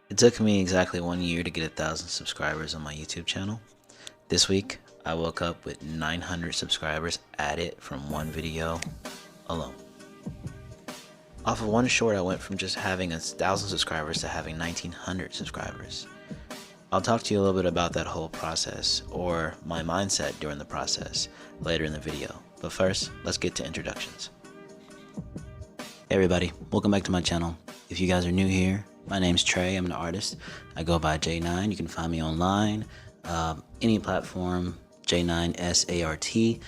It took me exactly 1 year to get 1,000 subscribers on my YouTube channel. This week, I woke up with 900 subscribers added from one video alone. Off of one short, I went from just having 1,000 subscribers to having 1,900 subscribers. I'll talk to you a little bit about that whole process, or my mindset during the process, later in the video. But first, let's get to introductions. Hey everybody, welcome back to my channel. If you guys are new here, my name's Trey. I'm an artist. I go by J9. You can find me online, any platform, J9SART.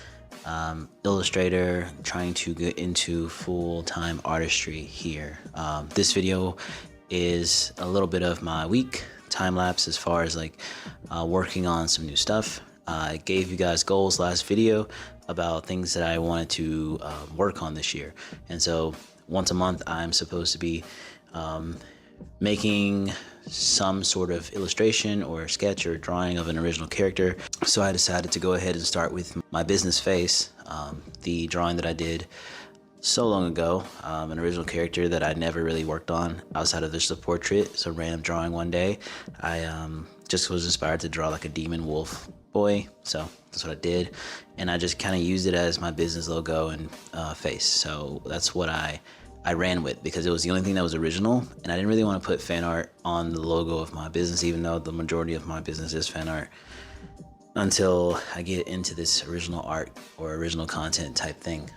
Illustrator, trying to get into full-time artistry here. This video is a little bit of my week, time lapse as far as like working on some new stuff. I gave you guys goals last video about things that I wanted to work on this year, and so once a month I'm supposed to be making some sort of illustration or sketch or drawing of an original character. So I decided to go ahead and start with my business face, the drawing that I did so long ago, an original character that I never really worked on outside of just a portrait. So random drawing one day, I just was inspired to draw like a demon wolf boy, so that's what I did, and I just kind of used it as my business logo and face. So that's what I ran with, because it was the only thing that was original, and I didn't really want to put fan art on the logo of my business, even though the majority of my business is fan art, until I get into this original art or original content type thing.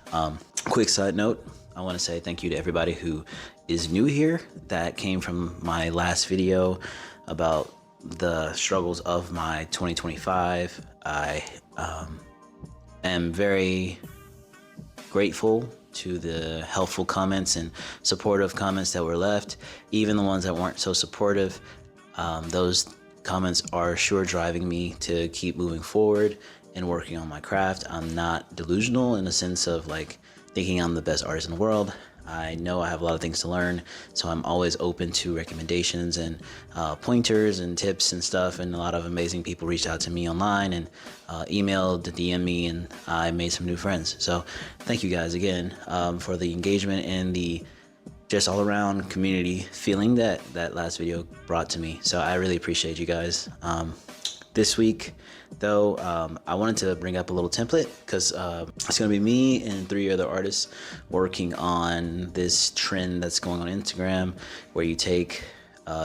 Quick side note, I want to say thank you to everybody who is new here that came from my last video about the struggles of my 2025. I am very grateful to the helpful comments and supportive comments that were left, even the ones that weren't so supportive. Those comments are sure driving me to keep moving forward and working on my craft. I'm not delusional in the sense of like thinking I'm the best artist in the world. I know I have a lot of things to learn, so I'm always open to recommendations and pointers and tips and stuff, and a lot of amazing people reached out to me online and emailed, DM me, and I made some new friends. So thank you guys again for the engagement and the just all around community feeling that that last video brought to me. So I really appreciate you guys. This week though, I wanted to bring up a little template, because it's gonna be me and 3 other artists working on this trend that's going on Instagram, where you take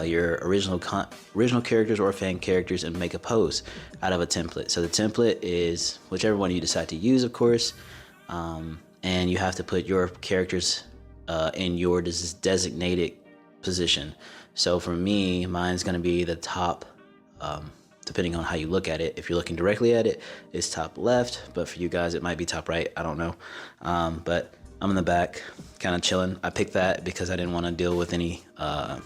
your original characters or fan characters and make a pose out of a template. So the template is whichever one you decide to use, of course, and you have to put your characters in your designated position. So for me, mine's gonna be the top, depending on how you look at it. If you're looking directly at it, it's top left, but for you guys, it might be top right. I don't know. But I'm in the back, kind of chilling. I picked that because I didn't want to deal with any, I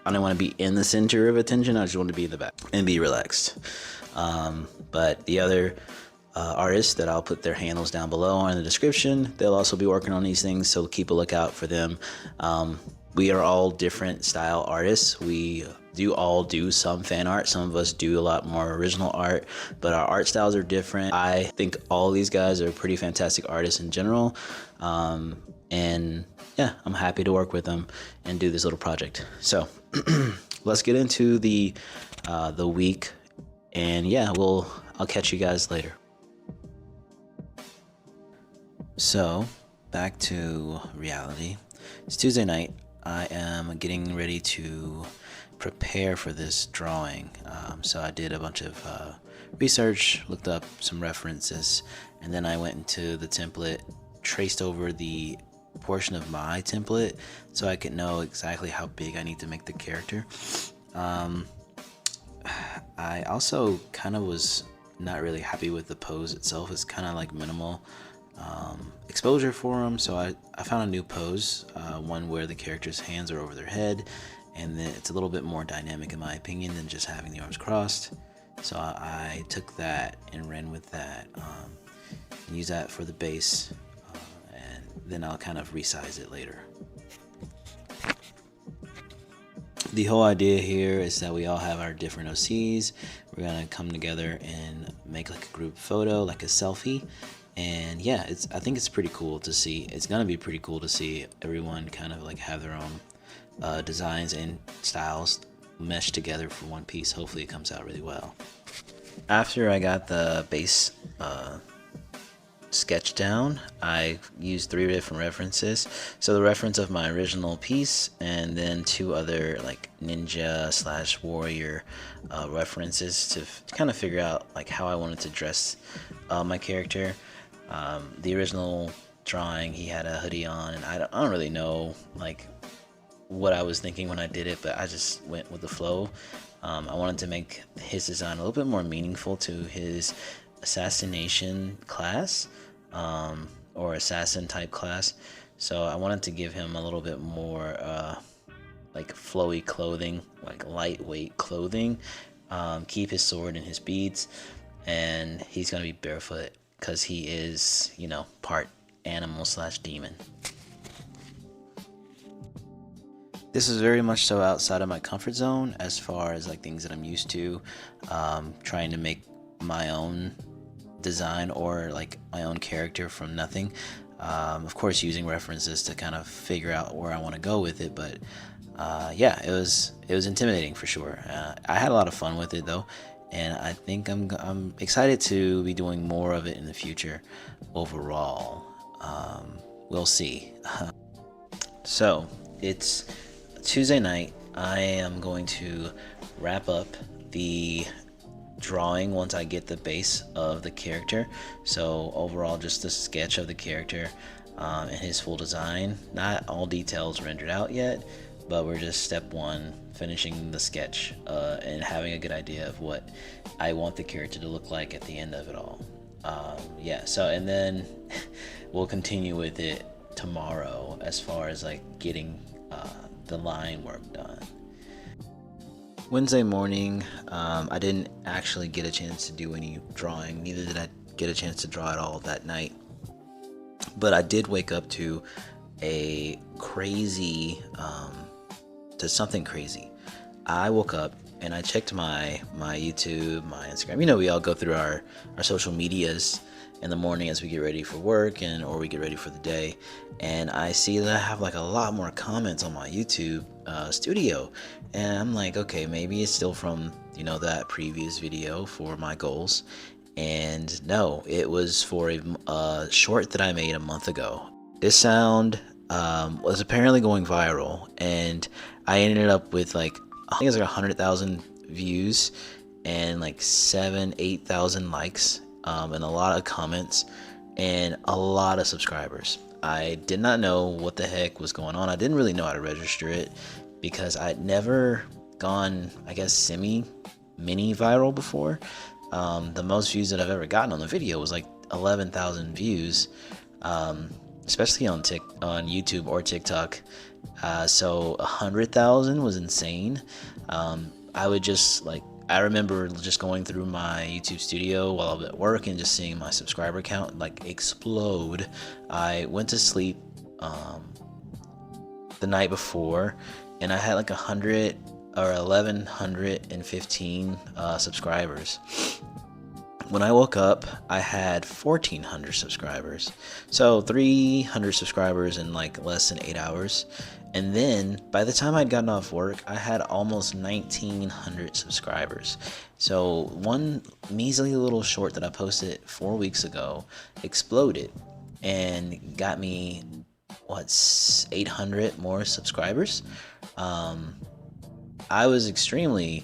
didn't want to be in the center of attention. I just wanted to be in the back and be relaxed. But the other artists that I'll put their handles down below in the description, they'll also be working on these things, so keep a lookout for them. We are all different style artists. We all do some fan art. Some of us do a lot more original art, but our art styles are different. I think all these guys are pretty fantastic artists in general. And yeah, I'm happy to work with them and do this little project. So let's get into the week, and yeah, I'll catch you guys later. So back to reality. It's Tuesday night. I am getting ready to prepare for this drawing. So I did a bunch of research, looked up some references, and then I went into the template, traced over the portion of my template so I could know exactly how big I need to make the character. I also kind of was not really happy with the pose itself. It's kind of like minimal exposure for them, so I found a new pose, one where the character's hands are over their head, and then it's a little bit more dynamic in my opinion than just having the arms crossed. So I took that and ran with that, and use that for the base, and then I'll kind of resize it later. The whole idea here is that we all have our different OCs. We're gonna come together and make like a group photo, like a selfie. And yeah, I think it's pretty cool to see. It's gonna be pretty cool to see everyone kind of like have their own designs and styles mesh together for one piece. Hopefully it comes out really well. After I got the base sketch down, I used 3 different references. So the reference of my original piece, and then 2 other like ninja slash warrior references to kind of figure out like how I wanted to dress my character. The original drawing, he had a hoodie on, and I don't really know like what I was thinking when I did it, but I just went with the flow. I wanted to make his design a little bit more meaningful to his assassination class, or assassin type class. So I wanted to give him a little bit more like flowy clothing, like lightweight clothing, keep his sword and his beads, and he's gonna be barefoot because he is, you know, part animal slash demon. This is very much so outside of my comfort zone as far as like things that I'm used to, trying to make my own design or like my own character from nothing. Of course, using references to kind of figure out where I want to go with it, but yeah, it was intimidating for sure. I had a lot of fun with it though, and I think I'm excited to be doing more of it in the future. Overall, we'll see. So it's Tuesday night. I am going to wrap up the drawing once I get the base of the character. So overall, just the sketch of the character and his full design. Not all details rendered out yet, but we're just step 1, finishing the sketch and having a good idea of what I want the character to look like at the end of it all. Yeah, so and then we'll continue with it tomorrow as far as like getting the line work done. Wednesday morning, I didn't actually get a chance to do any drawing, neither did I get a chance to draw at all that night. But I did wake up to a crazy, to something crazy. I woke up and I checked my YouTube, my Instagram. You know, we all go through our social medias in the morning as we get ready for work or we get ready for the day, and I see that I have like a lot more comments on my YouTube studio, and I'm like, okay, maybe it's still from, you know, that previous video for my goals. And no, it was for a short that I made a month ago. This sound was apparently going viral, and I ended up with like, I think it's like 100,000 views and like 8,000 likes, and a lot of comments and a lot of subscribers. I did not know what the heck was going on. I didn't really know how to register it because I'd never gone, I guess, mini viral before. The most views that I've ever gotten on the video was like 11,000 views, especially on YouTube or TikTok. So 100,000 was insane. I remember just going through my YouTube studio while I was at work and just seeing my subscriber count like explode. I went to sleep the night before, and I had like 100 or 1,115 subscribers. When I woke up, I had 1,400 subscribers. So 300 subscribers in like less than 8 hours. And then by the time I'd gotten off work, I had almost 1,900 subscribers. So one measly little short that I posted 4 weeks ago exploded and got me, 800 more subscribers. I was extremely,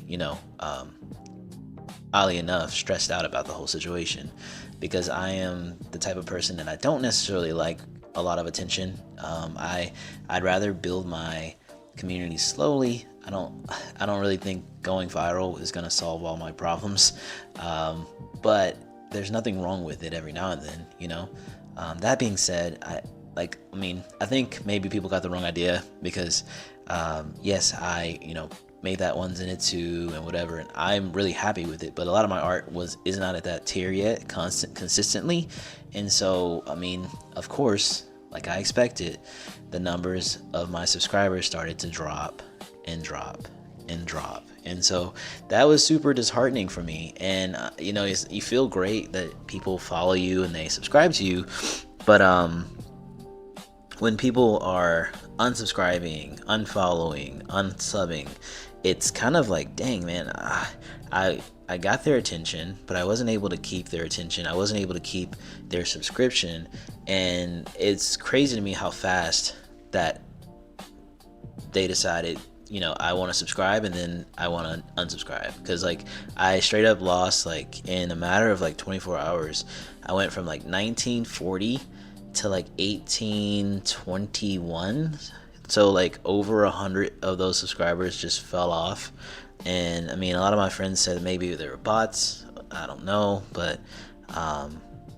oddly enough, stressed out about the whole situation, because I am the type of person that I don't necessarily like a lot of attention. I'd rather build my community slowly. I don't really think going viral is gonna solve all my problems, but there's nothing wrong with it every now and then, That being said, I think maybe people got the wrong idea, because yes, I made that one Zenitsu and whatever, and I'm really happy with it, but a lot of my art is not at that tier yet consistently. And so, of course, like I expected, the numbers of my subscribers started to drop and drop and drop. And so that was super disheartening for me. And you feel great that people follow you and they subscribe to you, but when people are unsubscribing, unfollowing, unsubbing, it's kind of like, dang man, I got their attention, but I wasn't able to keep their attention. I wasn't able to keep their subscription. And it's crazy to me how fast that they decided, I want to subscribe and then I want to unsubscribe. Because like I straight up lost, like in a matter of like 24 hours, I went from like 1940 to like 1821. So like over 100 of those subscribers just fell off. And I mean, a lot of my friends said maybe they were bots. I don't know, but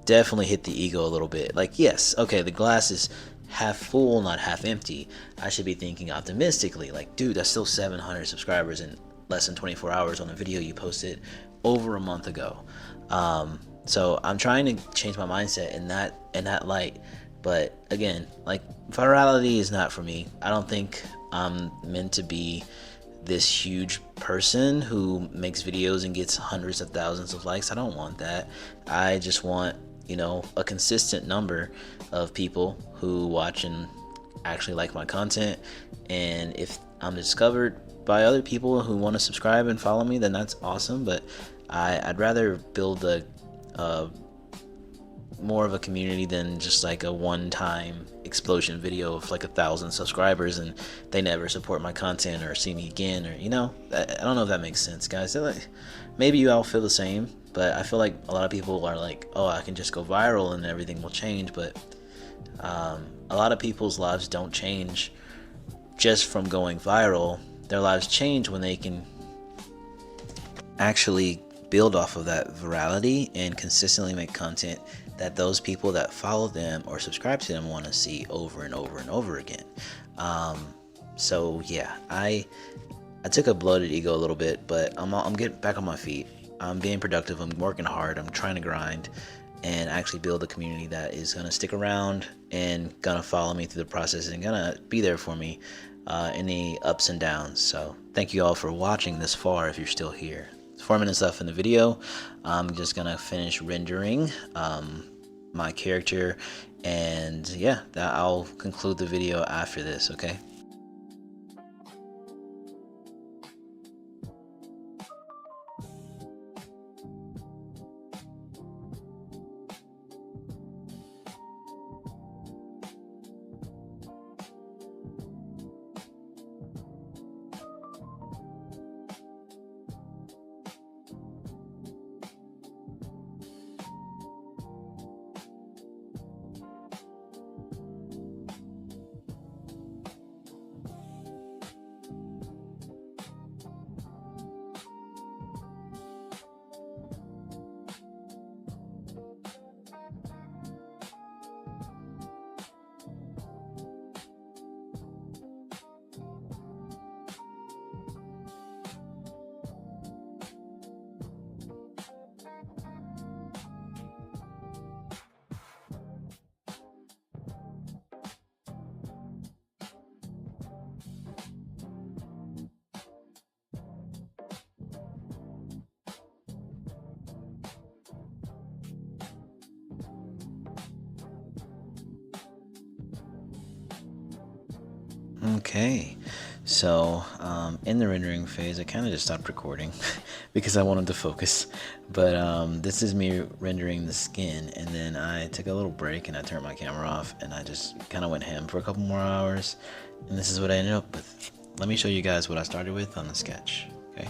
definitely hit the ego a little bit. Like, yes, okay, the glass is half full, not half empty. I should be thinking optimistically. Like, dude, that's still 700 subscribers in less than 24 hours on a video you posted over a month ago. So I'm trying to change my mindset in that light. But again, like, virality is not for me. I don't think I'm meant to be this huge person who makes videos and gets hundreds of thousands of likes. I don't want that. I just want, a consistent number of people who watch and actually like my content. And if I'm discovered by other people who want to subscribe and follow me, then that's awesome. But I'd rather build a more of a community than just like a one-time explosion video of like 1,000 subscribers and they never support my content or see me again, or I don't know if that makes sense, guys. Like, maybe you all feel the same, but I feel like a lot of people are like, oh, I can just go viral and everything will change. But a lot of people's lives don't change just from going viral. Their lives change when they can actually build off of that virality and consistently make content that those people that follow them or subscribe to them want to see over and over and over again. So yeah, I took a bloated ego a little bit, but I'm getting back on my feet. I'm being productive. I'm working hard. I'm trying to grind and actually build a community that is going to stick around and going to follow me through the process and going to be there for me in the ups and downs. So thank you all for watching this far if you're still here. 4 minutes left in the video. I'm just gonna finish rendering my character, and yeah, I'll conclude the video after this. Okay. Okay, so in the rendering phase, I kind of just stopped recording because I wanted to focus. But this is me rendering the skin, and then I took a little break and I turned my camera off and I just kind of went ham for a couple more hours, and this is what I ended up with. Let me show you guys what I started with on the sketch. Okay.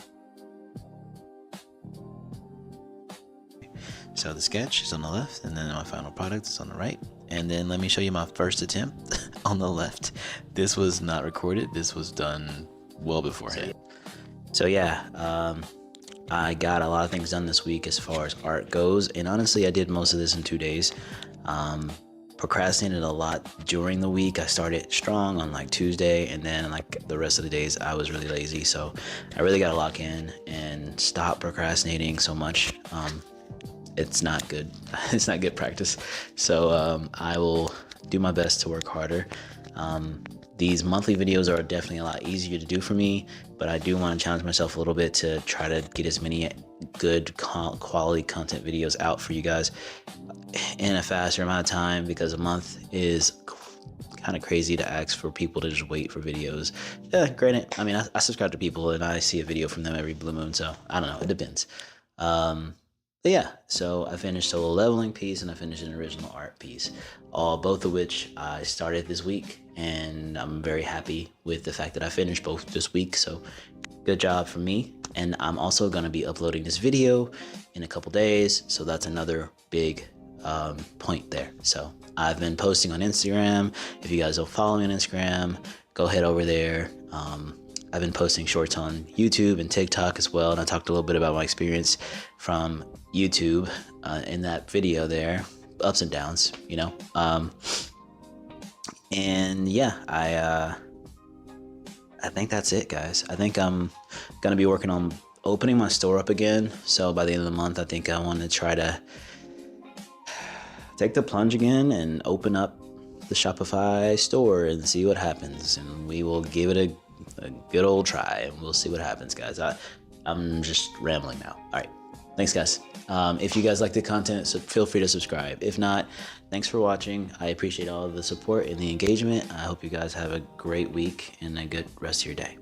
So the sketch is on the left, and then my final product is on the right. And then let me show you my first attempt on the left. This was not recorded. This was done well beforehand. So yeah, I got a lot of things done this week as far as art goes. And honestly, I did most of this in 2 days. Procrastinated a lot during the week. I started strong on like Tuesday, and then like the rest of the days I was really lazy. So I really got to lock in and stop procrastinating so much. It's not good. It's not good practice. So I will do my best to work harder. These monthly videos are definitely a lot easier to do for me, but I do want to challenge myself a little bit to try to get as many good quality content videos out for you guys in a faster amount of time, because a month is kind of crazy to ask for people to just wait for videos. Yeah, granted, I mean, I subscribe to people and I see a video from them every blue moon, so I don't know, it depends. But yeah, so I finished solo leveling piece and I finished an original art piece, both of which I started this week, and I'm very happy with the fact that I finished both this week. So good job for me. And I'm also going to be uploading this video in a couple days, so that's another big point there. So I've been posting on Instagram. If you guys don't follow me on Instagram, go head over there. I've been posting shorts on YouTube and TikTok as well, and I talked a little bit about my experience from YouTube in that video there, ups and downs, you know. And yeah, I think that's it, guys. I think I'm gonna be working on opening my store up again. So by the end of the month, I think I want to try to take the plunge again and open up the Shopify store and see what happens. And we will give it a good old try, and we'll see what happens, guys. I'm just rambling now. All right, thanks, guys. If you guys like the content, so feel free to subscribe. If not, thanks for watching. I appreciate all of the support and the engagement. I hope you guys have a great week and a good rest of your day.